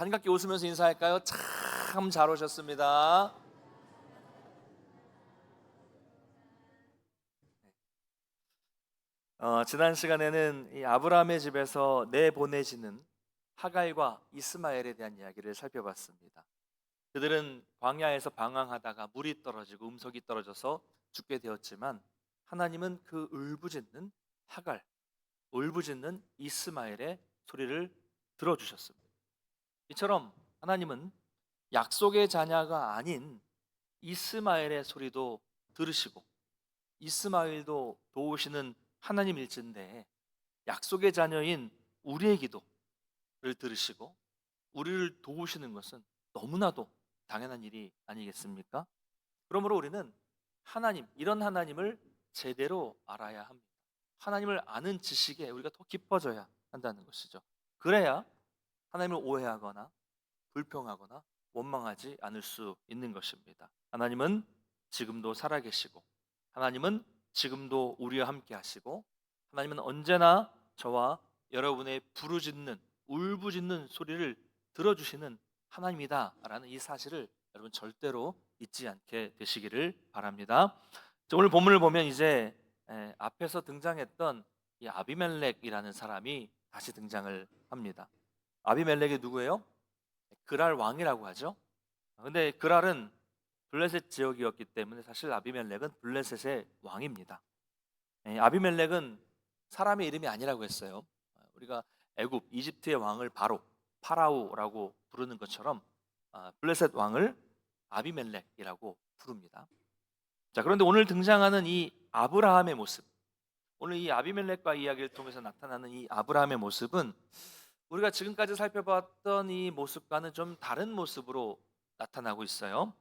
반갑게 웃으면서 인사할까요? 참 잘 오셨습니다. 지난 시간에는 이 아브라함의 집에서 내보내지는 하갈과 이스마엘에 대한 이야기를 살펴봤습니다. 그들은 광야에서 방황하다가 물이 떨어지고 음석이 떨어져서 죽게 되었지만 하나님은 그 울부짖는 하갈, 울부짖는 이스마엘의 소리를 들어주셨습니다. 이처럼 하나님은 약속의 자녀가 아닌 이스마엘의 소리도 들으시고 이스마엘도 도우시는 하나님일진데 약속의 자녀인 우리의 기도를 들으시고 우리를 도우시는 것은 너무나도 당연한 일이 아니겠습니까? 그러므로 우리는 이런 하나님을 제대로 알아야 합니다. 하나님을 아는 지식에 우리가 더 깊어져야 한다는 것이죠. 그래야 하나님을 오해하거나 불평하거나 원망하지 않을 수 있는 것입니다. 하나님은 지금도 살아계시고 하나님은 지금도 우리와 함께 하시고 하나님은 언제나 저와 여러분의 부르짖는 울부짖는 소리를 들어주시는 하나님이다라는 이 사실을 여러분 절대로 잊지 않게 되시기를 바랍니다. 오늘 본문을 보면 이제 앞에서 등장했던 이 아비멜렉이라는 사람이 다시 등장을 합니다. 아비멜렉이 누구예요? 그랄 왕이라고 하죠. 근데 그랄은 블레셋 지역이었기 때문에 사실 아비멜렉은 블레셋의 왕입니다. 아비멜렉은 사람의 이름이 아니라고 했어요. 우리가 애굽 이집트의 왕을 바로 파라오라고 부르는 것처럼 블레셋 왕을 아비멜렉이라고 부릅니다. 자, 그런데 오늘 등장하는 이 아브라함의 모습, 오늘 이 아비멜렉과 이야기를 통해서 나타나는 이 아브라함의 모습은 우리가 지금까지 살펴봤던 이 모습과는 좀 다른 모습으로 나타나고 있어요.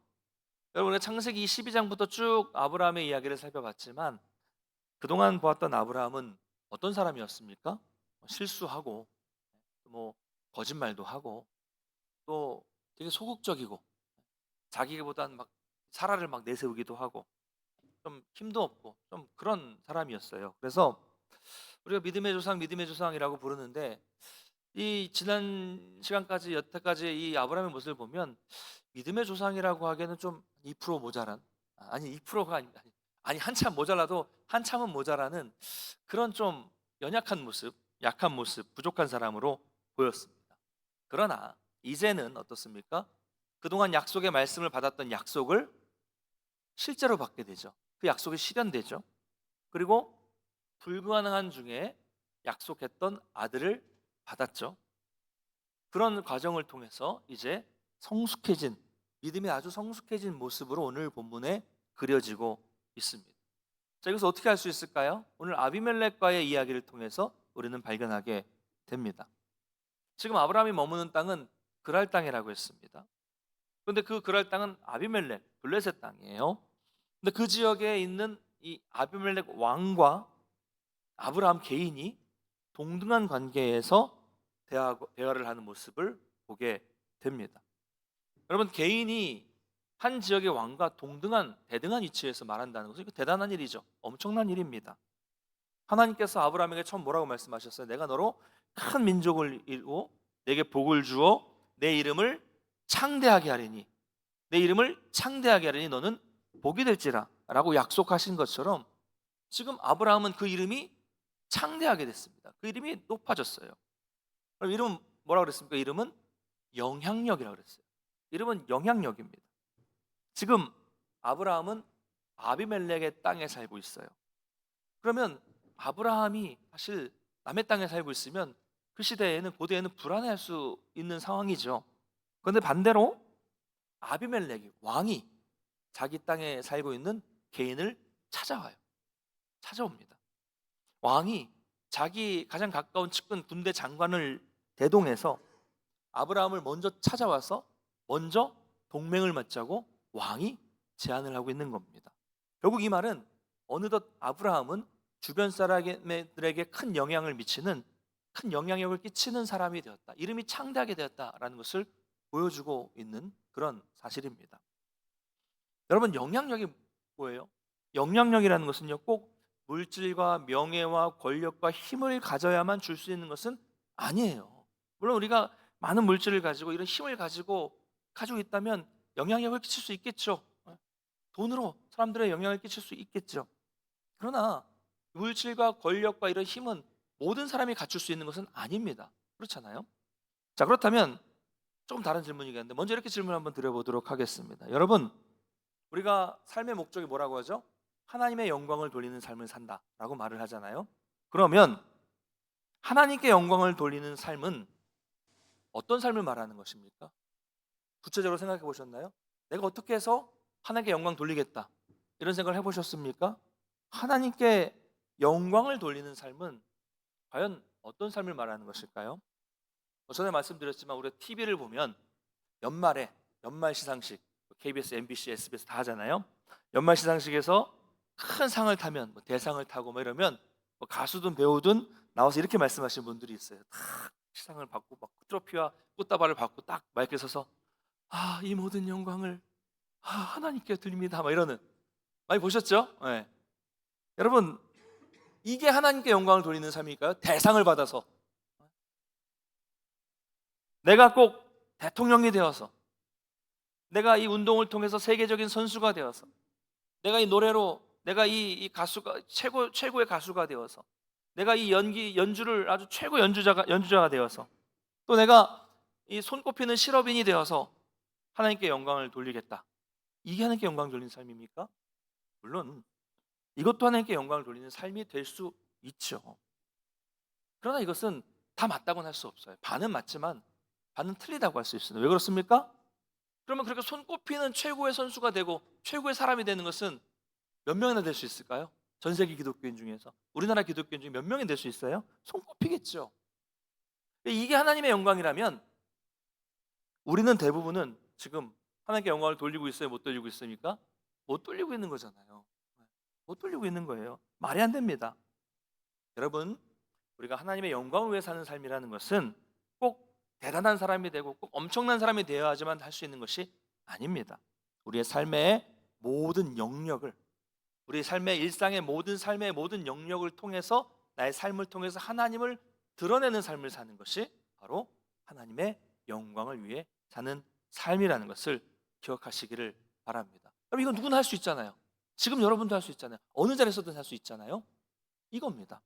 여러분, 우리가 창세기 12장부터 쭉 아브라함의 이야기를 살펴봤지만 그동안 보았던 아브라함은 어떤 사람이었습니까? 실수하고 뭐 거짓말도 하고 또 되게 소극적이고 자기보다는 막 사라를 막 내세우기도 하고 좀 힘도 없고 좀 그런 사람이었어요. 그래서 우리가 믿음의 조상이라고 부르는데 이 지난 시간까지 여태까지 이 아브라함의 모습을 보면 믿음의 조상이라고 하기에는 좀 2% 모자란, 아니 2%가 아니 한참 모자라도 한참은 모자라는 그런 좀 연약한 모습, 약한 모습, 부족한 사람으로 보였습니다. 그러나 이제는 어떻습니까? 그동안 약속의 말씀을 받았던 약속을 실제로 받게 되죠. 그 약속이 실현되죠. 그리고 불가능한 중에 약속했던 아들을 받았죠. 그런 과정을 통해서 이제 성숙해진, 믿음이 아주 성숙해진 모습으로 오늘 본문에 그려지고 있습니다. 자, 이것을 어떻게 할 수 있을까요? 오늘 아비멜렉과의 이야기를 통해서 우리는 발견하게 됩니다. 지금 아브라함이 머무는 땅은 그랄 땅이라고 했습니다. 그런데 그 그랄 땅은 아비멜렉, 블레셋 땅이에요. 근데 그 지역에 있는 이 아비멜렉 왕과 아브라함 개인이 동등한 관계에서 대화를 하는 모습을 보게 됩니다. 여러분, 개인이 한 지역의 왕과 대등한 위치에서 말한다는 것은 이거 대단한 일이죠. 엄청난 일입니다. 하나님께서 아브라함에게 처음 뭐라고 말씀하셨어요? 내가 너로 큰 민족을 이루고 내게 복을 주어 내 이름을 창대하게 하리니 내 이름을 창대하게 하리니 너는 복이 될지라 라고 약속하신 것처럼 지금 아브라함은 그 이름이 창대하게 됐습니다. 그 이름이 높아졌어요. 그럼 이름은 뭐라고 그랬습니까? 이름은 영향력이라고 그랬어요. 이름은 영향력입니다. 지금 아브라함은 아비멜렉의 땅에 살고 있어요. 그러면 아브라함이 사실 남의 땅에 살고 있으면 그 시대에는 고대에는 불안해할 수 있는 상황이죠. 그런데 반대로 아비멜렉이 왕이 자기 땅에 살고 있는 개인을 찾아와요. 찾아옵니다. 왕이 자기 가장 가까운 측근 군대 장관을 대동해서 아브라함을 먼저 찾아와서 먼저 동맹을 맺자고 왕이 제안을 하고 있는 겁니다. 결국 이 말은 어느덧 아브라함은 주변 사람들에게 큰 영향력을 끼치는 사람이 되었다. 이름이 창대하게 되었다라는 것을 보여주고 있는 그런 사실입니다. 여러분, 영향력이 뭐예요? 영향력이라는 것은요, 꼭 물질과 명예와 권력과 힘을 가져야만 줄 수 있는 것은 아니에요. 물론 우리가 많은 물질을 가지고 이런 힘을 가지고 있다면 영향력을 끼칠 수 있겠죠. 돈으로 사람들의 영향을 끼칠 수 있겠죠. 그러나 물질과 권력과 이런 힘은 모든 사람이 갖출 수 있는 것은 아닙니다. 그렇잖아요. 자, 그렇다면 조금 다른 질문이겠는데 먼저 이렇게 질문 한번 드려보도록 하겠습니다. 여러분, 우리가 삶의 목적이 뭐라고 하죠? 하나님의 영광을 돌리는 삶을 산다라고 말을 하잖아요. 그러면 하나님께 영광을 돌리는 삶은 어떤 삶을 말하는 것입니까? 구체적으로 생각해 보셨나요? 내가 어떻게 해서 하나님께 영광 돌리겠다, 이런 생각을 해보셨습니까? 하나님께 영광을 돌리는 삶은 과연 어떤 삶을 말하는 것일까요? 전에 말씀드렸지만 우리가 TV를 보면 연말에 연말 시상식, KBS, MBC, SBS 다 하잖아요. 연말 시상식에서 큰 상을 타면 대상을 타고 이러면 가수든 배우든 나와서 이렇게 말씀하시는 분들이 있어요. 다 시상을 받고 막 트로피와 꽃다발을 받고 딱 마이크에 서서 이 모든 영광을 하나님께 드립니다, 이러는, 많이 보셨죠? 네. 여러분, 이게 하나님께 영광을 돌리는 삶일까요? 대상을 받아서 내가 꼭 대통령이 되어서, 내가 이 운동을 통해서 세계적인 선수가 되어서, 내가 이 노래로 내가 이 가수가 최고의 가수가 되어서, 내가 이 연주를 아주 최고 연주자가 되어서, 또 내가 이 손꼽히는 실업인이 되어서 하나님께 영광을 돌리겠다. 이게 하나님께 영광을 돌리는 삶입니까? 물론 이것도 하나님께 영광을 돌리는 삶이 될 수 있죠. 그러나 이것은 다 맞다고는 할 수 없어요. 반은 맞지만 반은 틀리다고 할 수 있습니다. 왜 그렇습니까? 그러면 그렇게 손꼽히는 최고의 선수가 되고 최고의 사람이 되는 것은 몇 명이나 될 수 있을까요? 전 세계 기독교인 중에서, 우리나라 기독교인 중에 몇 명이 될 수 있어요? 손꼽히겠죠. 이게 하나님의 영광이라면 우리는 대부분은 지금 하나님께 영광을 돌리고 있어요? 못 돌리고 있습니까? 못 돌리고 있는 거잖아요. 못 돌리고 있는 거예요. 말이 안 됩니다. 여러분, 우리가 하나님의 영광을 위해 사는 삶이라는 것은 꼭 대단한 사람이 되고 꼭 엄청난 사람이 되어야지만 할 수 있는 것이 아닙니다. 우리의 삶의 모든 영역을, 우리 삶의 일상의 모든 삶의 모든 영역을 통해서, 나의 삶을 통해서 하나님을 드러내는 삶을 사는 것이 바로 하나님의 영광을 위해 사는 삶이라는 것을 기억하시기를 바랍니다. 여러분, 이건 누구나 할 수 있잖아요. 지금 여러분도 할 수 있잖아요. 어느 자리에서든 할 수 있잖아요. 이겁니다.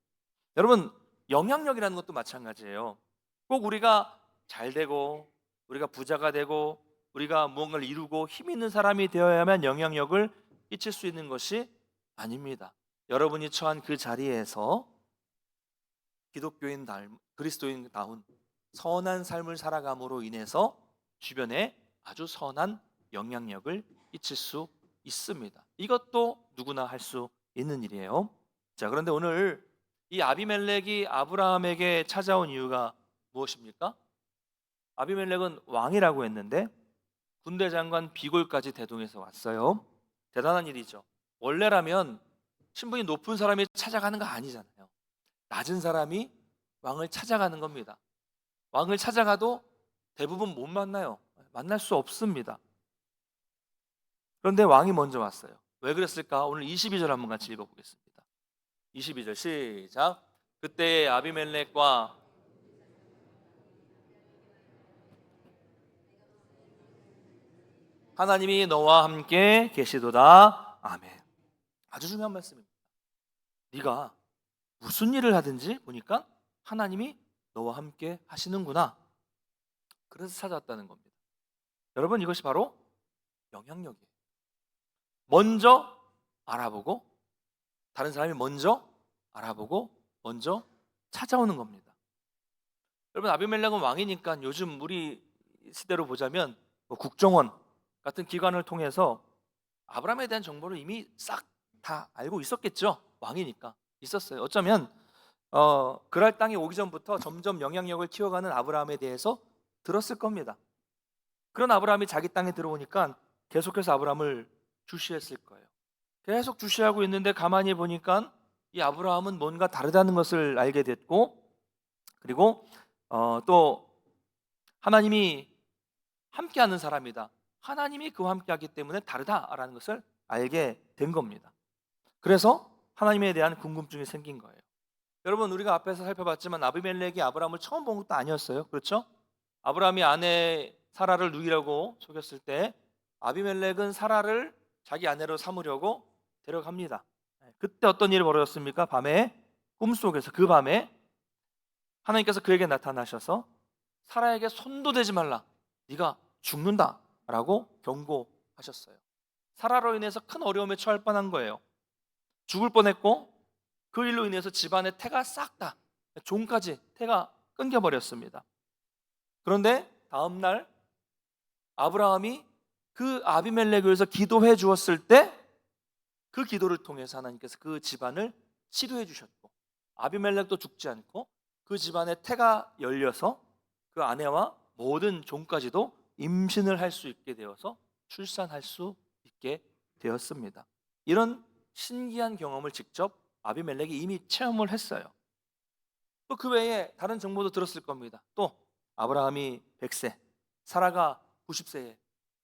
여러분, 영향력이라는 것도 마찬가지예요. 꼭 우리가 잘 되고 우리가 부자가 되고 우리가 무언가를 이루고 힘 있는 사람이 되어야만 영향력을 끼칠 수 있는 것이 아닙니다. 여러분이 처한 그 자리에서 그리스도인다운 선한 삶을 살아감으로 인해서 주변에 아주 선한 영향력을 끼칠 수 있습니다. 이것도 누구나 할 수 있는 일이에요. 자, 그런데 오늘 이 아비멜렉이 아브라함에게 찾아온 이유가 무엇입니까? 아비멜렉은 왕이라고 했는데 군대 장관 비골까지 대동해서 왔어요. 대단한 일이죠. 원래라면 신분이 높은 사람이 찾아가는 거 아니잖아요. 낮은 사람이 왕을 찾아가는 겁니다. 왕을 찾아가도 대부분 못 만나요. 만날 수 없습니다. 그런데 왕이 먼저 왔어요. 왜 그랬을까? 오늘 22절 한번 같이 읽어보겠습니다. 22절 시작. 그때 아비멜렉과 하나님이 너와 함께 계시도다. 아멘. 아주 중요한 말씀입니다. 네가 무슨 일을 하든지 보니까 하나님이 너와 함께 하시는구나. 그래서 찾아왔다는 겁니다. 여러분, 이것이 바로 영향력이에요. 먼저 알아보고, 다른 사람이 먼저 알아보고 먼저 찾아오는 겁니다. 여러분, 아비멜렉은 왕이니까 요즘 우리 시대로 보자면 국정원 같은 기관을 통해서 아브라함에 대한 정보를 이미 싹 다 알고 있었겠죠. 왕이니까 있었어요. 어쩌면 그랄 땅에 오기 전부터 점점 영향력을 키워가는 아브라함에 대해서 들었을 겁니다. 그런 아브라함이 자기 땅에 들어오니까 계속해서 아브라함을 주시했을 거예요. 계속 주시하고 있는데 가만히 보니까 이 아브라함은 뭔가 다르다는 것을 알게 됐고, 그리고 또 하나님이 함께하는 사람이다, 하나님이 그와 함께하기 때문에 다르다라는 것을 알게 된 겁니다. 그래서 하나님에 대한 궁금증이 생긴 거예요. 여러분, 우리가 앞에서 살펴봤지만 아비멜렉이 아브라함을 처음 본 것도 아니었어요. 그렇죠? 아브라함이 아내 사라를 누이라고 속였을 때 아비멜렉은 사라를 자기 아내로 삼으려고 데려갑니다. 그때 어떤 일이 벌어졌습니까? 밤에 꿈속에서 그 밤에 하나님께서 그에게 나타나셔서 사라에게 손도 대지 말라. 네가 죽는다라고 경고하셨어요. 사라로 인해서 큰 어려움에 처할 뻔한 거예요. 죽을 뻔했고 그 일로 인해서 집안의 태가 싹 다 종까지 태가 끊겨버렸습니다. 그런데 다음 날 아브라함이 그 아비멜렉을 위해서 기도해 주었을 때 그 기도를 통해서 하나님께서 그 집안을 치료해 주셨고 아비멜렉도 죽지 않고 그 집안의 태가 열려서 그 아내와 모든 종까지도 임신을 할 수 있게 되어서 출산할 수 있게 되었습니다. 이런 신기한 경험을 직접 아비멜렉이 이미 체험을 했어요. 또 그 외에 다른 정보도 들었을 겁니다. 또 아브라함이 100세, 사라가 90세에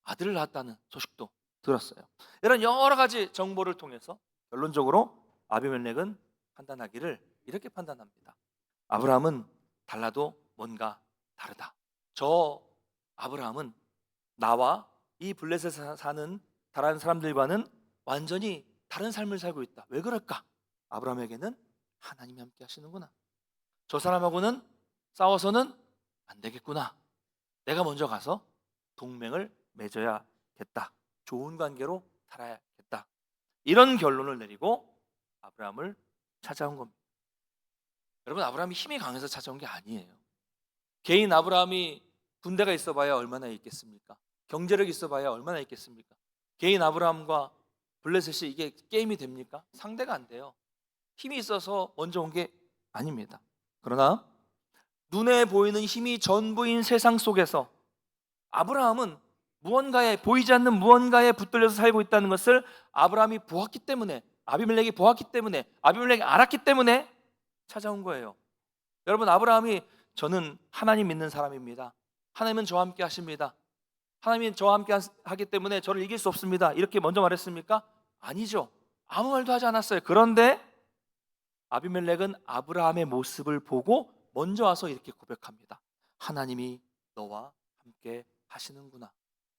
아들을 낳았다는 소식도 들었어요. 이런 여러 가지 정보를 통해서 결론적으로 아비멜렉은 판단하기를 이렇게 판단합니다. 아브라함은 달라도 뭔가 다르다. 저 아브라함은 나와 이 블레셋에 사는 다른 사람들과는 완전히 다른 삶을 살고 있다. 왜 그럴까? 아브라함에게는 하나님이 함께 하시는구나. 저 사람하고는 싸워서는 안 되겠구나. 내가 먼저 가서 동맹을 맺어야겠다. 좋은 관계로 살아야겠다. 이런 결론을 내리고 아브라함을 찾아온 겁니다. 여러분, 아브라함이 힘이 강해서 찾아온 게 아니에요. 개인 아브라함이 군대가 있어봐야 얼마나 있겠습니까? 경제력이 있어봐야 얼마나 있겠습니까? 개인 아브라함과 블레셋이 이게 게임이 됩니까? 상대가 안 돼요. 힘이 있어서 먼저 온 게 아닙니다. 그러나 눈에 보이는 힘이 전부인 세상 속에서 아브라함은 보이지 않는 무언가에 붙들려서 살고 있다는 것을 아브라함이 보았기 때문에, 아비멜렉이 보았기 때문에, 아비멜렉이 알았기 때문에 찾아온 거예요. 여러분, 아브라함이 저는 하나님 믿는 사람입니다. 하나님은 저와 함께 하십니다. 하나님이 저와 함께 하기 때문에 저를 이길 수 없습니다. 이렇게 먼저 말했습니까? 아니죠. 아무 말도 하지 않았어요. 그런데 아비멜렉은 아브라함의 모습을 보고 먼저 와서 이렇게 고백합니다. 하나님이 너와 함께 하시는구나.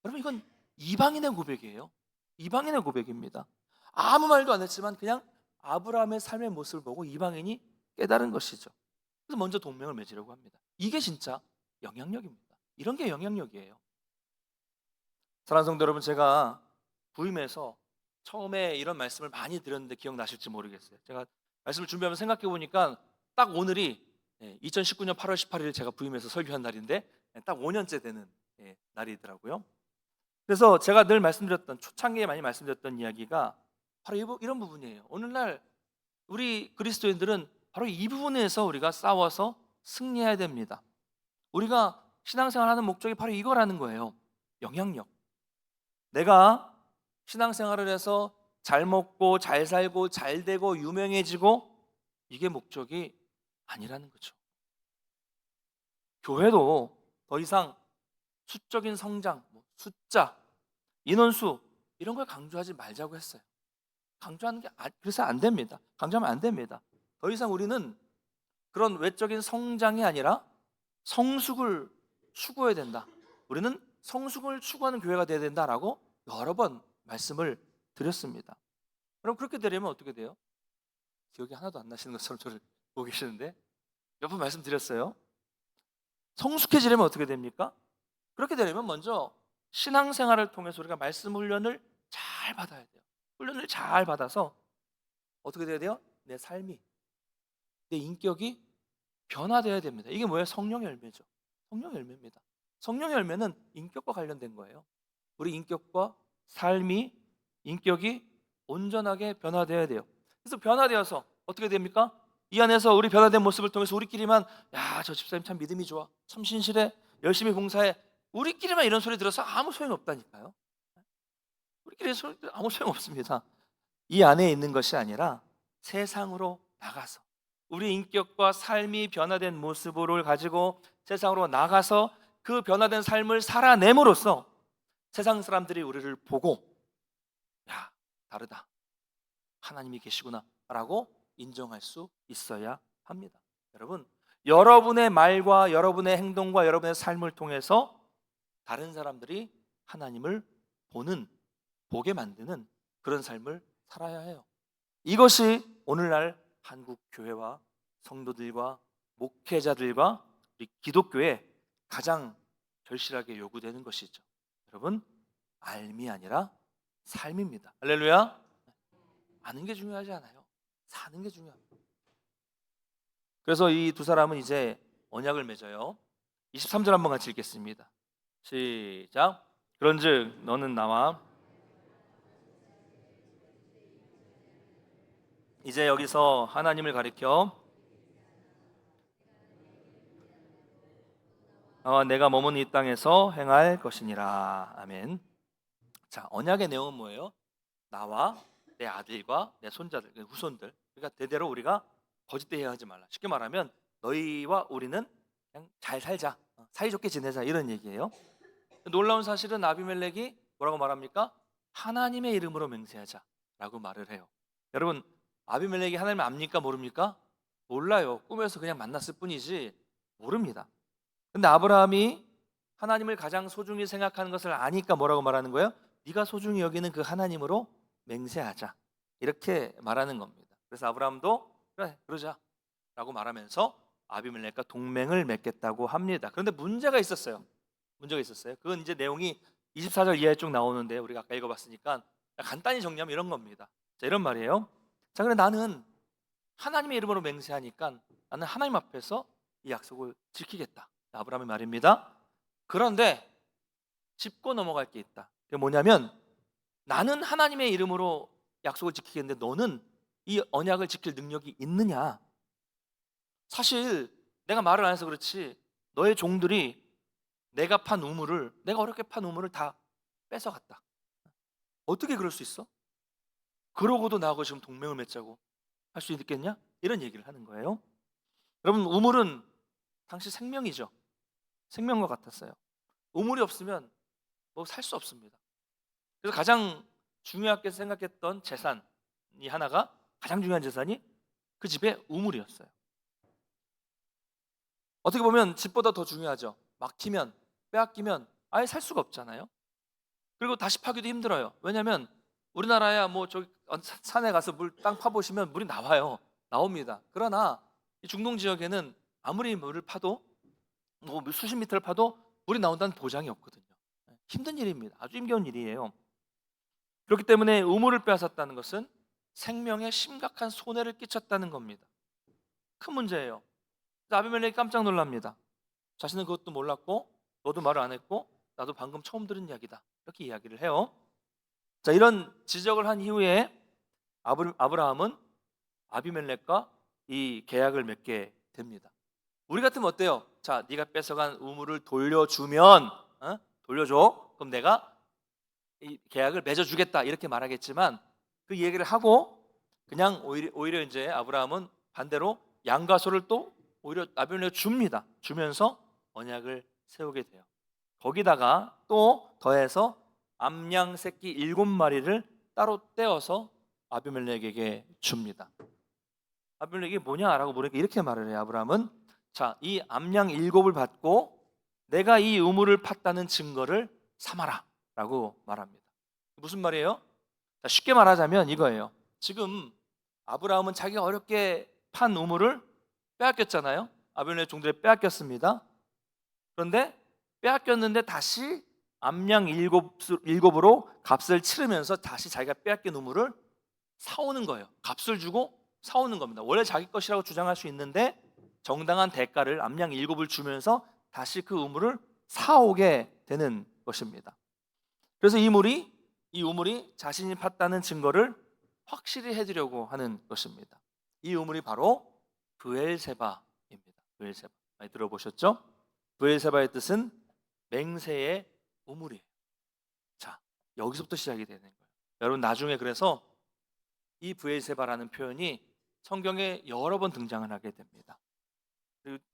여러분, 이건 이방인의 고백이에요. 이방인의 고백입니다. 아무 말도 안 했지만 그냥 아브라함의 삶의 모습을 보고 이방인이 깨달은 것이죠. 그래서 먼저 동맹을 맺으려고 합니다. 이게 진짜 영향력입니다. 이런 게 영향력이에요. 사랑하는 성도 여러분, 제가 부임해서 처음에 이런 말씀을 많이 드렸는데 기억나실지 모르겠어요. 제가 말씀을 준비하면서 생각해 보니까 딱 오늘이 2019년 8월 18일 제가 부임해서 설교한 날인데 딱 5년째 되는 날이더라고요. 그래서 제가 늘 말씀드렸던, 초창기에 많이 말씀드렸던 이야기가 바로 이런 부분이에요. 오늘날 우리 그리스도인들은 바로 이 부분에서 우리가 싸워서 승리해야 됩니다. 우리가 신앙생활하는 목적이 바로 이거라는 거예요. 영향력. 내가 신앙생활을 해서 잘 먹고 잘 살고 잘 되고 유명해지고 이게 목적이 아니라는 거죠. 교회도 더 이상 수적인 성장, 숫자, 인원수 이런 걸 강조하지 말자고 했어요. 강조하는 게 그래서 안 됩니다. 강조하면 안 됩니다. 더 이상 우리는 그런 외적인 성장이 아니라 성숙을 추구해야 된다. 우리는 성숙을 추구하는 교회가 돼야 된다라고 여러 번 말씀을 드렸습니다. 그럼 그렇게 되려면 어떻게 돼요? 기억이 하나도 안 나시는 것처럼 저를 보고 계시는데 몇 번 말씀드렸어요. 성숙해지려면 어떻게 됩니까? 그렇게 되려면 먼저 신앙생활을 통해서 우리가 말씀 훈련을 잘 받아야 돼요. 훈련을 잘 받아서 어떻게 돼야 돼요? 내 삶이, 내 인격이 변화되어야 됩니다. 이게 뭐예요? 성령 열매죠. 성령 열매입니다. 성령 열매는 인격과 관련된 거예요. 우리 인격과 삶이, 인격이 온전하게 변화되어야 돼요. 그래서 변화되어서 어떻게 됩니까? 이 안에서 우리 변화된 모습을 통해서 우리끼리만 야, 저 집사님 참 믿음이 좋아, 참 신실해, 열심히 봉사해, 우리끼리만 이런 소리 들어서 아무 소용 없다니까요. 우리끼리 소리 아무 소용 없습니다. 이 안에 있는 것이 아니라 세상으로 나가서 우리 인격과 삶이 변화된 모습을 가지고 세상으로 나가서 그 변화된 삶을 살아냄으로써 세상 사람들이 우리를 보고 야, 다르다, 하나님이 계시구나 라고 인정할 수 있어야 합니다. 여러분, 여러분의 말과 여러분의 행동과 여러분의 삶을 통해서 다른 사람들이 하나님을 보게 만드는 그런 삶을 살아야 해요. 이것이 오늘날 한국 교회와 성도들과 목회자들과 우리 기독교에 가장 절실하게 요구되는 것이죠. 여러분, 알미 아니라 삶입니다. 할렐루야. 아는 게 중요하지 않아요. 사는 게 중요합니다. 그래서 이 두 사람은 이제 언약을 맺어요. 23절 한번 같이 읽겠습니다. 시작. 그런즉 너는 나와. 이제 여기서 하나님을 가리켜 내가 머무는 이 땅에서 행할 것이니라. 아멘. 자, 언약의 내용은 뭐예요? 나와 내 아들과 내 손자들, 후손들, 그러니까 대대로 우리가 거짓되게 하지 말라. 쉽게 말하면 너희와 우리는 그냥 잘 살자, 사이좋게 지내자, 이런 얘기예요. 놀라운 사실은 아비멜렉이 뭐라고 말합니까? 하나님의 이름으로 맹세하자라고 말을 해요. 여러분, 아비멜렉이 하나님을 압니까 모릅니까? 몰라요. 꿈에서 그냥 만났을 뿐이지 모릅니다. 근데 아브라함이 하나님을 가장 소중히 생각하는 것을 아니까 뭐라고 말하는 거예요? 네가 소중히 여기는 그 하나님으로 맹세하자, 이렇게 말하는 겁니다. 그래서 아브라함도 그래 그러자 라고 말하면서 아비멜렉과 동맹을 맺겠다고 합니다. 그런데 문제가 있었어요. 그건 이제 내용이 24절 이하에 쭉 나오는데 우리가 아까 읽어봤으니까 간단히 정리하면 이런 겁니다. 자, 이런 말이에요. 자, 그래 나는 하나님의 이름으로 맹세하니까 나는 하나님 앞에서 이 약속을 지키겠다. 아브라함의 말입니다. 그런데 짚고 넘어갈 게 있다. 그게 뭐냐면 나는 하나님의 이름으로 약속을 지키겠는데 너는 이 언약을 지킬 능력이 있느냐? 사실 내가 말을 안 해서 그렇지 너의 종들이 내가 어렵게 판 우물을 다 뺏어갔다. 어떻게 그럴 수 있어? 그러고도 나하고 지금 동맹을 맺자고 할 수 있겠냐? 이런 얘기를 하는 거예요. 여러분, 우물은 당시 생명이죠. 생명과 같았어요. 우물이 없으면 뭐 살 수 없습니다. 그래서 가장 중요하게 생각했던 재산이 하나가, 가장 중요한 재산이 그 집의 우물이었어요. 어떻게 보면 집보다 더 중요하죠. 막히면, 빼앗기면 아예 살 수가 없잖아요. 그리고 다시 파기도 힘들어요. 왜냐하면 우리나라야 뭐 저기 산에 가서 땅 파보시면 물이 나옵니다. 그러나 이 중동 지역에는 아무리 물을 파도 뭐 수십 미터를 파도 물이 나온다는 보장이 없거든요. 힘든 일입니다. 아주 힘겨운 일이에요. 그렇기 때문에 우물을 빼앗았다는 것은 생명에 심각한 손해를 끼쳤다는 겁니다. 큰 문제예요. 아비멜렉이 깜짝 놀랍니다. 자신은 그것도 몰랐고 너도 말을 안 했고 나도 방금 처음 들은 이야기다, 이렇게 이야기를 해요. 자, 이런 지적을 한 이후에 아브라함은 아비멜렉과 이 계약을 맺게 됩니다. 우리 같으면 어때요? 자, 네가 뺏어간 우물을 돌려줘. 그럼 내가 이 계약을 맺어주겠다, 이렇게 말하겠지만 그 얘기를 하고 그냥 오히려 이제 아브라함은 반대로 양과 소를 또 오히려 아비멜렉에 주면서 언약을 세우게 돼요. 거기다가 또 더해서 암양 새끼 7마리를 따로 떼어서 아비멜렉에게 줍니다. 아비멜렉이 뭐냐라고 물으니까 이렇게 말을 해요. 아브라함은 자, 이 암양 7을 받고 내가 이 우물을 팠다는 증거를 삼아라 라고 말합니다. 무슨 말이에요? 자, 쉽게 말하자면 이거예요. 지금 아브라함은 자기가 어렵게 판 우물을 빼앗겼잖아요. 아비멜렉 종들이 빼앗겼습니다. 그런데 빼앗겼는데 다시 암양 7으로 값을 치르면서 다시 자기가 빼앗긴 우물을 사오는 거예요. 값을 주고 사오는 겁니다. 원래 자기 것이라고 주장할 수 있는데 정당한 대가를 암양 7을 주면서 다시 그 우물을 사오게 되는 것입니다. 그래서 이 우물이 자신이 팠다는 증거를 확실히 해주려고 하는 것입니다. 이 우물이 바로 브엘세바입니다. 브엘세바 많이 들어보셨죠? 브엘세바의 뜻은 맹세의 우물이에요. 자, 여기서부터 시작이 되는 거예요. 여러분, 나중에 그래서 이 브엘세바라는 표현이 성경에 여러 번 등장을 하게 됩니다.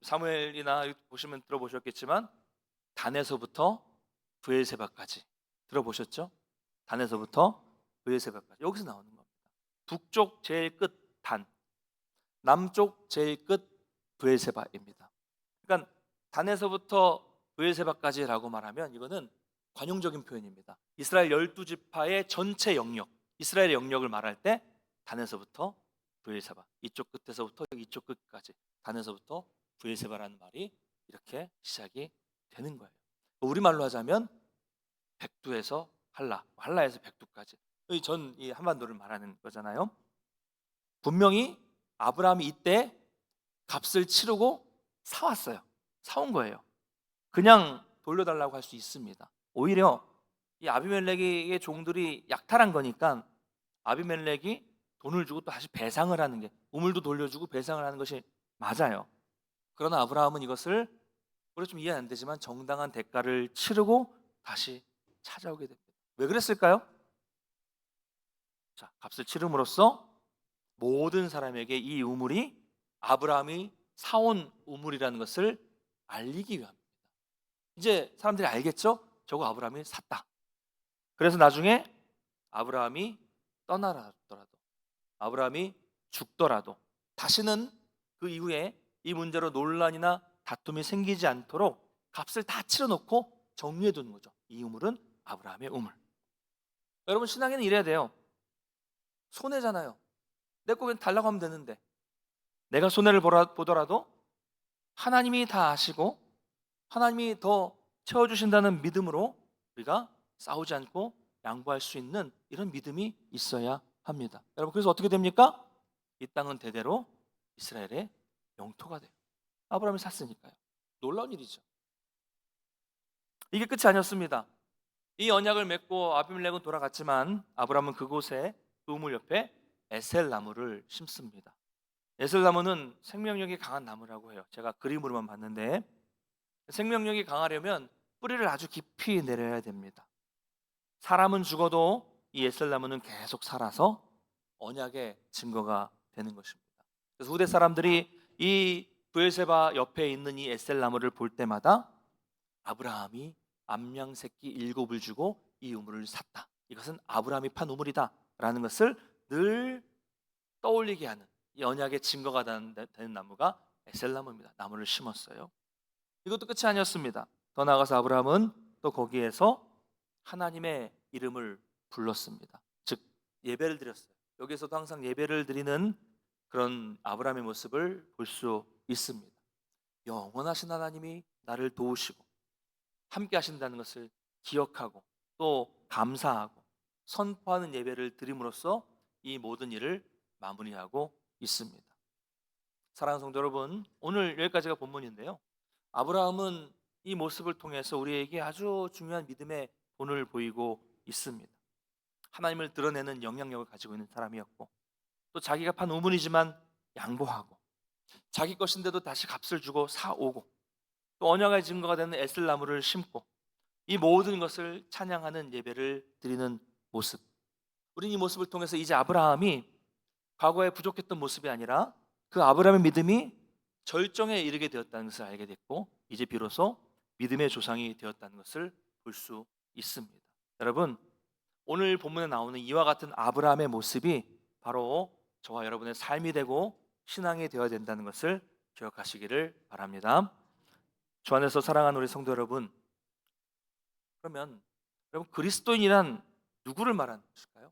사무엘이나 보시면 들어보셨겠지만 단에서부터 브엘세바까지 들어보셨죠? 단에서부터 브엘세바까지 여기서 나오는 겁니다. 북쪽 제일 끝 단, 남쪽 제일 끝 브엘세바입니다. 그러니까 단에서부터 브엘세바까지라고 말하면 이거는 관용적인 표현입니다. 이스라엘 12지파의 전체 영역, 이스라엘의 영역을 말할 때 단에서부터 브엘세바, 이쪽 끝에서부터 이쪽 끝까지 단에서부터 브엘세바라는 말이 이렇게 시작이 되는 거예요. 우리말로 하자면 백두에서 한라, 한라에서 백두까지 전 이 한반도를 말하는 거잖아요. 분명히 아브라함이 이때 값을 치르고 사왔어요. 사온 거예요. 그냥 돌려달라고 할 수 있습니다. 오히려 이 아비멜렉의 종들이 약탈한 거니까 아비멜렉이 돈을 주고 또 다시 배상을 하는 게, 우물도 돌려주고 배상을 하는 것이 맞아요. 그러나 아브라함은 이것을, 우리 좀 이해 안 되지만 정당한 대가를 치르고 다시 찾아오게 됩니다. 왜 그랬을까요? 자, 값을 치름으로써 모든 사람에게 이 우물이 아브라함이 사온 우물이라는 것을 알리기 위함입니다. 이제 사람들이 알겠죠? 저거 아브라함이 샀다. 그래서 나중에 아브라함이 떠나더라도, 아브라함이 죽더라도 다시는 그 이후에 이 문제로 논란이나 다툼이 생기지 않도록 값을 다 치러놓고 정리해 두는 거죠. 이 우물은 아브라함의 우물. 여러분, 신앙에는 이래야 돼요. 손해잖아요. 내 거 그냥 달라고 하면 되는데, 내가 손해를 보더라도 하나님이 다 아시고 하나님이 더 채워주신다는 믿음으로 우리가 싸우지 않고 양보할 수 있는 이런 믿음이 있어야 합니다. 여러분, 그래서 어떻게 됩니까? 이 땅은 대대로 이스라엘의 영토가 돼요. 아브라함이 샀으니까요. 놀라운 일이죠. 이게 끝이 아니었습니다. 이 언약을 맺고 아비멜렉은 돌아갔지만 아브라함은 그곳에, 그 우물 옆에 에셀 나무를 심습니다. 에셀 나무는 생명력이 강한 나무라고 해요. 제가 그림으로만 봤는데, 생명력이 강하려면 뿌리를 아주 깊이 내려야 됩니다. 사람은 죽어도 이 에셀 나무는 계속 살아서 언약의 증거가 되는 것입니다. 그래서 후대 사람들이 이 브엘세바 옆에 있는 이 에셀 나무를 볼 때마다 아브라함이 암양 새끼 7을 주고 이 우물을 샀다, 이것은 아브라함이 판 우물이다 라는 것을 늘 떠올리게 하는, 이 언약의 증거가 되는 나무가 에셀나무입니다. 나무를 심었어요. 이것도 끝이 아니었습니다. 더 나아가서 아브라함은 또 거기에서 하나님의 이름을 불렀습니다. 즉 예배를 드렸어요. 여기에서도 항상 예배를 드리는 그런 아브라함의 모습을 볼 수 있습니다. 영원하신 하나님이 나를 도우시고 함께 하신다는 것을 기억하고 또 감사하고 선포하는 예배를 드림으로써 이 모든 일을 마무리하고 있습니다. 사랑하는 성도 여러분, 오늘 여기까지가 본문인데요. 아브라함은 이 모습을 통해서 우리에게 아주 중요한 믿음의 본을 보이고 있습니다. 하나님을 드러내는 영향력을 가지고 있는 사람이었고, 또 자기가 판 우물이지만 양보하고, 자기 것인데도 다시 값을 주고 사오고, 또 언약의 증거가 되는 에슬나무를 심고, 이 모든 것을 찬양하는 예배를 드리는 모습. 우리는 이 모습을 통해서 이제 아브라함이 과거에 부족했던 모습이 아니라 그 아브라함의 믿음이 절정에 이르게 되었다는 것을 알게 됐고, 이제 비로소 믿음의 조상이 되었다는 것을 볼 수 있습니다. 여러분, 오늘 본문에 나오는 이와 같은 아브라함의 모습이 바로 저와 여러분의 삶이 되고 신앙이 되어야 된다는 것을 기억하시기를 바랍니다. 주 안에서 사랑하는 우리 성도 여러분, 그러면 여러분, 그리스도인이란 누구를 말하는 것일까요?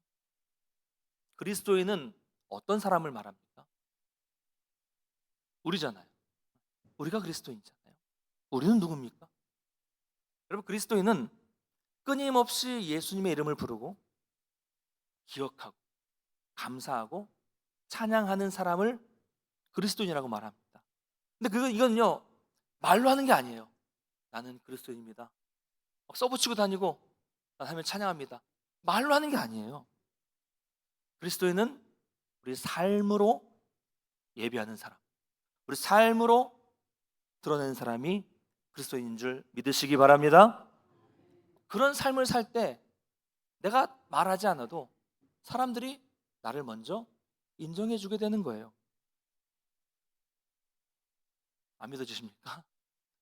그리스도인은 어떤 사람을 말합니까? 우리잖아요. 우리가 그리스도인이잖아요. 우리는 누굽니까? 여러분, 그리스도인은 끊임없이 예수님의 이름을 부르고 기억하고 감사하고 찬양하는 사람을 그리스도인이라고 말합니다. 근데 이건요, 말로 하는 게 아니에요. 나는 그리스도인입니다. 막 써붙이고 다니고 난 하면 찬양합니다. 말로 하는 게 아니에요. 그리스도인은 우리 삶으로 예배하는 사람, 우리 삶으로 드러내는 사람이 그리스도인인 줄 믿으시기 바랍니다. 그런 삶을 살 때 내가 말하지 않아도 사람들이 나를 먼저 인정해 주게 되는 거예요. 안 믿어지십니까?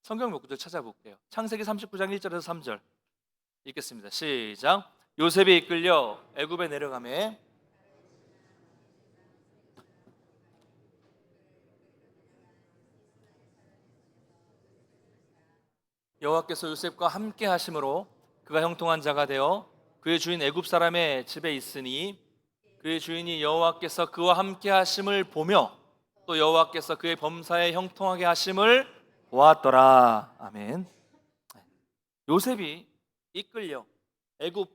성경 몇 구절 찾아볼게요. 창세기 39장 1절에서 3절 읽겠습니다. 시작. 요셉이 이끌려 애굽에 내려가매 여호와께서 요셉과 함께 하심으로 그가 형통한 자가 되어 그의 주인 애굽 사람의 집에 있으니 그의 주인이 여호와께서 그와 함께 하심을 보며 또 여호와께서 그의 범사에 형통하게 하심을 보았더라. 아멘. 요셉이 이끌려 애굽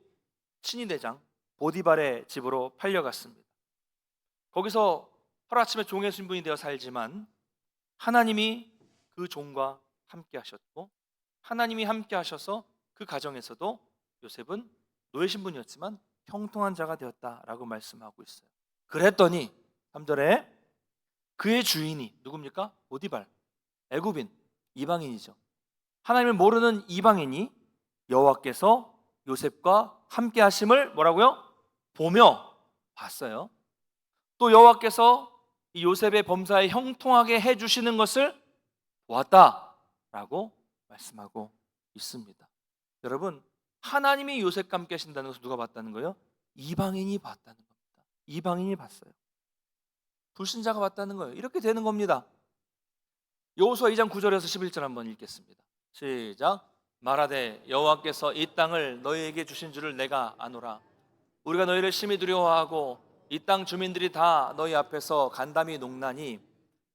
친위대장 보디발의 집으로 팔려갔습니다. 거기서 하루아침에 종의 신분이 되어 살지만 하나님이 그 종과 함께 하셨고 하나님이 함께 하셔서 그 가정에서도 요셉은 노예 신분이었지만 형통한 자가 되었다라고 말씀하고 있어요. 그랬더니 3절에 그의 주인이 누굽니까? 보디발, 애굽인, 이방인이죠. 하나님을 모르는 이방인이 여호와께서 요셉과 함께 하심을 뭐라고요? 보며 봤어요. 또 여호와께서 이 요셉의 범사에 형통하게 해주시는 것을 보았다라고 말씀하고 있습니다. 여러분, 하나님이 요셉과 함께 하신다는 것을 누가 봤다는 거예요? 이방인이 봤다는 겁니다. 이방인이 봤어요. 불신자가 봤다는 거예요. 이렇게 되는 겁니다. 여호수아 2장 9절에서 11절 한번 읽겠습니다. 시작. 말하되 여호와께서 이 땅을 너희에게 주신 줄을 내가 아노라. 우리가 너희를 심히 두려워하고 이 땅 주민들이 다 너희 앞에서 간담이 녹나니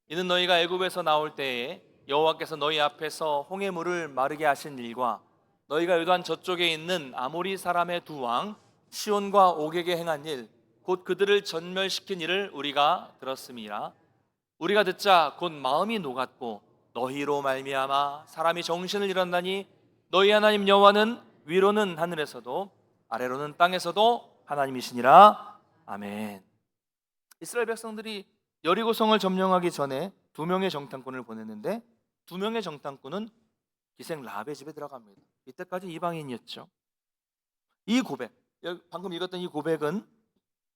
이는 너희가 애굽에서 나올 때에 여호와께서 너희 앞에서 홍해물을 마르게 하신 일과 너희가 요단 저쪽에 있는 아모리 사람의 두 왕 시온과 옥에게 행한 일 곧 그들을 전멸시킨 일을 우리가 들었음이라. 우리가 듣자 곧 마음이 녹았고 너희로 말미암아 사람이 정신을 잃었나니 너희 하나님 여호와는 위로는 하늘에서도 아래로는 땅에서도 하나님이시니라. 아멘. 이스라엘 백성들이 여리고성을 점령하기 전에 2명의 정탐꾼을 보냈는데 2명의 정탐꾼은 기생 라합의 집에 들어갑니다. 이때까지 이방인이었죠. 이 고백, 방금 읽었던 이 고백은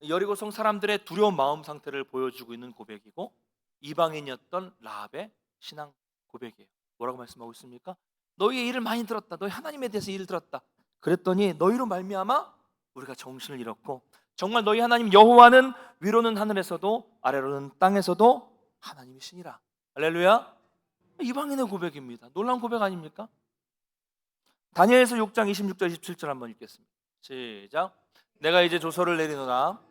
여리고성 사람들의 두려운 마음 상태를 보여주고 있는 고백이고 이방인이었던 라합의 신앙 고백이에요. 뭐라고 말씀하고 있습니까? 너희의 일을 많이 들었다. 너희 하나님에 대해서 일을 들었다. 그랬더니 너희로 말미암아 우리가 정신을 잃었고 정말 너희 하나님 여호와는 위로는 하늘에서도 아래로는 땅에서도 하나님이시니라. 할렐루야. 이방인의 고백입니다. 놀라운 고백 아닙니까? 다니엘서 6장 26절 27절 한번 읽겠습니다. 시작. 내가 이제 조서를 내리노라.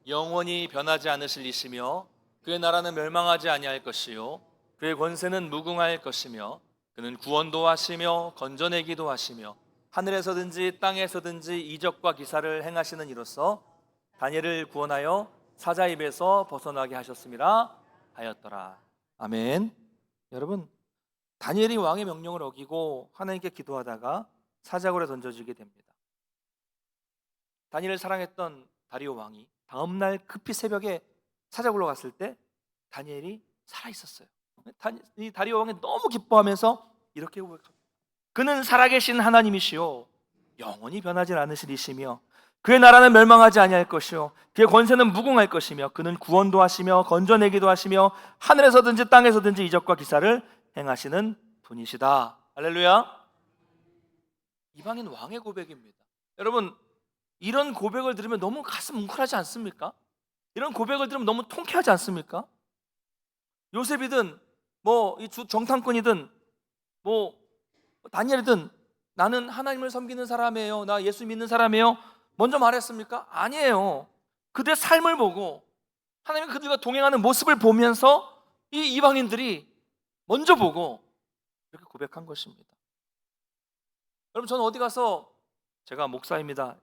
영원히 변하지 않으실 이시며 그의 나라는 멸망하지 아니할 것이요 그의 권세는 무궁할 것이며 그는 구원도 하시며 건져내기도 하시며 하늘에서든지 땅에서든지 이적과 기사를 행하시는 이로써 다니엘을 구원하여 사자 입에서 벗어나게 하셨음이라 하였더라. 아멘. 여러분, 다니엘이 왕의 명령을 어기고 하나님께 기도하다가 사자굴에 던져지게 됩니다. 다니엘을 사랑했던 다리오 왕이 다음날 급히 새벽에 사자굴로 갔을 때 다니엘이 살아있었어요. 이 다리오 왕이 너무 기뻐하면서 이렇게 고백합니다. 그는 살아계신 하나님이시오 영원히 변하지 않으실 이시며 그의 나라는 멸망하지 아니할 것이요 그의 권세는 무궁할 것이며 그는 구원도 하시며 건져내기도 하시며 하늘에서든지 땅에서든지 이적과 기사를 행하시는 분이시다. 할렐루야. 이방인 왕의 고백입니다. 여러분, 이런 고백을 들으면 너무 가슴 뭉클하지 않습니까? 이런 고백을 들으면 너무 통쾌하지 않습니까? 요셉이든 이 정탐꾼이든 다니엘이든 나는 하나님을 섬기는 사람이에요, 나 예수 믿는 사람이에요, 먼저 말했습니까? 아니에요. 그들의 삶을 보고 하나님이 그들과 동행하는 모습을 보면서 이 이방인들이 먼저 보고 이렇게 고백한 것입니다. 여러분, 저는 어디 가서 제가 목사입니다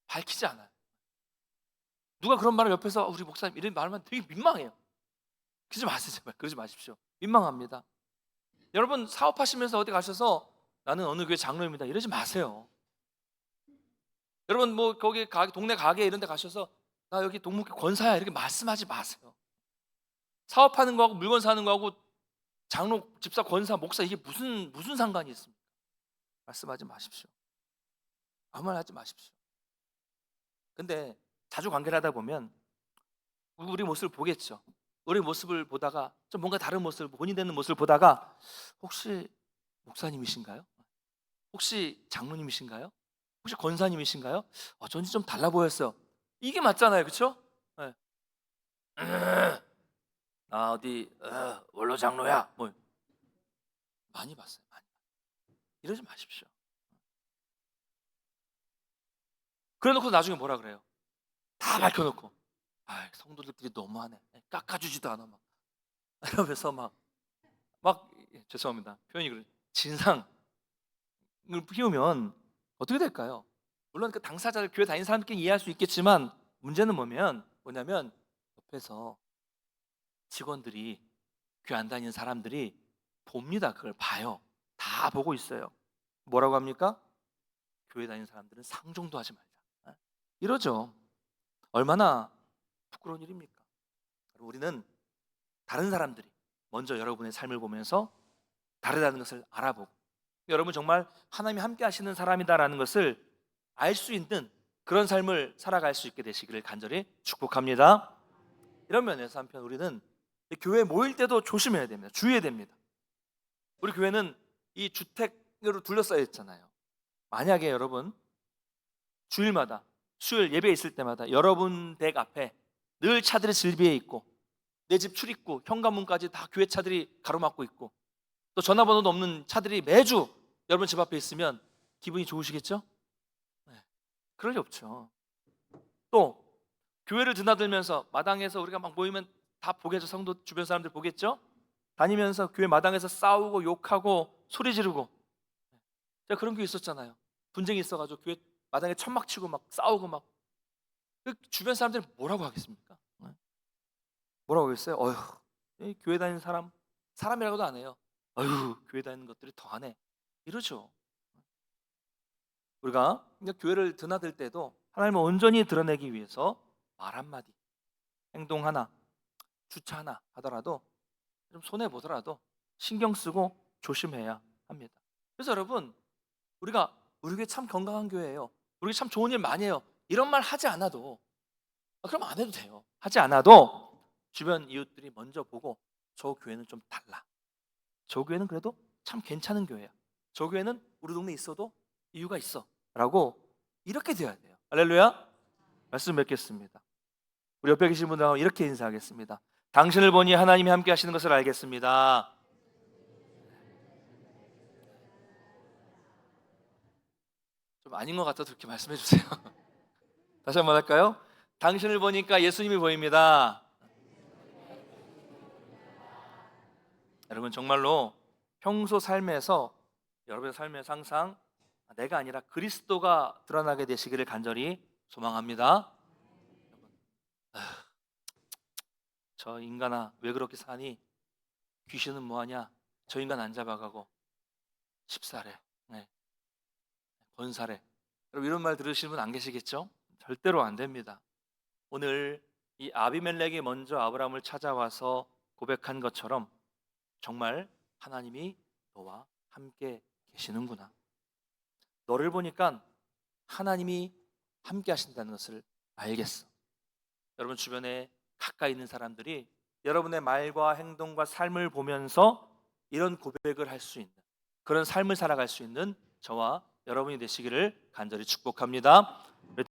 밝히지 않아요. 누가 그런 말을 옆에서 우리 목사님 이런 말만 되게 민망해요. 그러지 마세요. 제발 그러지 마십시오. 민망합니다. 여러분, 사업하시면서 어디 가셔서 나는 어느 교회 장로입니다 이러지 마세요. 여러분, 거기 동네 가게 이런 데 가셔서 나 여기 동목회 권사야 이렇게 말씀하지 마세요. 사업하는 거하고 물건 사는 거하고 장로, 집사, 권사, 목사 이게 무슨 상관이 있습니까? 말씀하지 마십시오. 아무 말 하지 마십시오. 근데 자주 관계를 하다 보면 우리 모습을 보겠죠. 우리 모습을 보다가 좀 뭔가 다른 모습을, 본인 되는 모습을 보다가 혹시 목사님이신가요? 혹시 장로님이신가요? 혹시 권사님이신가요? 어쩐지 좀 달라 보였어요. 이게 맞잖아요, 그렇죠? 네. 나 어디 원로 장로야. 뭐 많이 봤어요. 많이. 이러지 마십시오. 그래놓고 나중에 뭐라 그래요? 다 밝혀놓고, 아, 성도들끼리 너무하네. 깎아주지도 않아 막 이러면서 막 죄송합니다. 표현이 그래. 진상을 피우면 어떻게 될까요? 물론 그 당사자를 교회 다니는 사람끼리 이해할 수 있겠지만 문제는 뭐냐면 옆에서 직원들이 교회 안 다니는 사람들이 봅니다. 그걸 봐요. 다 보고 있어요. 뭐라고 합니까? 교회 다니는 사람들은 상종도 하지 말자. 이러죠. 얼마나 부끄러운 일입니까? 우리는 다른 사람들이 먼저 여러분의 삶을 보면서 다르다는 것을 알아보고, 여러분 정말 하나님이 함께 하시는 사람이다라는 것을 알 수 있는 그런 삶을 살아갈 수 있게 되시기를 간절히 축복합니다. 이런 면에서 한편 우리는 교회에 모일 때도 조심해야 됩니다. 주의해야 됩니다. 우리 교회는 이 주택으로 둘러싸여 있잖아요. 만약에 여러분 주일마다 수요일 예배 있을 때마다 여러분 댁 앞에 늘 차들이 질비해 있고, 내 집 출입구 현관문까지 다 교회 차들이 가로막고 있고, 또 전화번호도 없는 차들이 매주 여러분 집 앞에 있으면 기분이 좋으시겠죠? 네. 그럴 리 없죠. 또 교회를 드나들면서 마당에서 우리가 막 모이면 다 보겠죠. 성도 주변 사람들 보겠죠? 다니면서 교회 마당에서 싸우고 욕하고 소리 지르고, 제가 그런 교회 있었잖아요. 분쟁이 있어가지고 교회 마당에 천막 치고 막 싸우고 막, 그 주변 사람들이 뭐라고 하겠습니까? 네. 뭐라고 하겠어요? 어휴, 이 교회 다니는 사람이라고도 안 해요. 어휴, 교회 다니는 것들이 더하네, 이러죠. 우리가 교회를 드나들 때도 하나님을 온전히 드러내기 위해서 말 한마디, 행동 하나, 주차 하나 하더라도 좀 손해 보더라도 신경 쓰고 조심해야 합니다. 그래서 여러분, 우리 교회 참 건강한 교회예요, 우리 참 좋은 일 많이 해요, 이런 말 하지 않아도, 그럼 안 해도 돼요. 하지 않아도 주변 이웃들이 먼저 보고, 저 교회는 좀 달라, 저 교회는 그래도 참 괜찮은 교회야, 저 교회는 우리 동네에 있어도 이유가 있어 라고, 이렇게 돼야 돼요. 할렐루야. 말씀 맺겠습니다. 우리 옆에 계신 분들하고 이렇게 인사하겠습니다. 당신을 보니 하나님이 함께 하시는 것을 알겠습니다. 좀 아닌 것 같아도 그렇게 말씀해 주세요. 다시 한번 할까요? 당신을 보니까 예수님이 보입니다. 여러분 정말로 평소 삶에서, 여러분의 삶에서 항상 내가 아니라 그리스도가 드러나게 되시기를 간절히 소망합니다. 저 인간아 왜 그렇게 사니? 귀신은 뭐하냐? 저 인간 안 잡아가고 십살해, 네, 권살해. 여러분 이런 말 들으시는 분 안 계시겠죠? 절대로 안 됩니다. 오늘 이 아비멜렉이 먼저 아브라함을 찾아와서 고백한 것처럼 정말 하나님이 너와 함께 계시는구나, 너를 보니까 하나님이 함께 하신다는 것을 알겠어. 여러분 주변에 가까이 있는 사람들이 여러분의 말과 행동과 삶을 보면서 이런 고백을 할 수 있는, 그런 삶을 살아갈 수 있는 저와 여러분이 되시기를 간절히 축복합니다.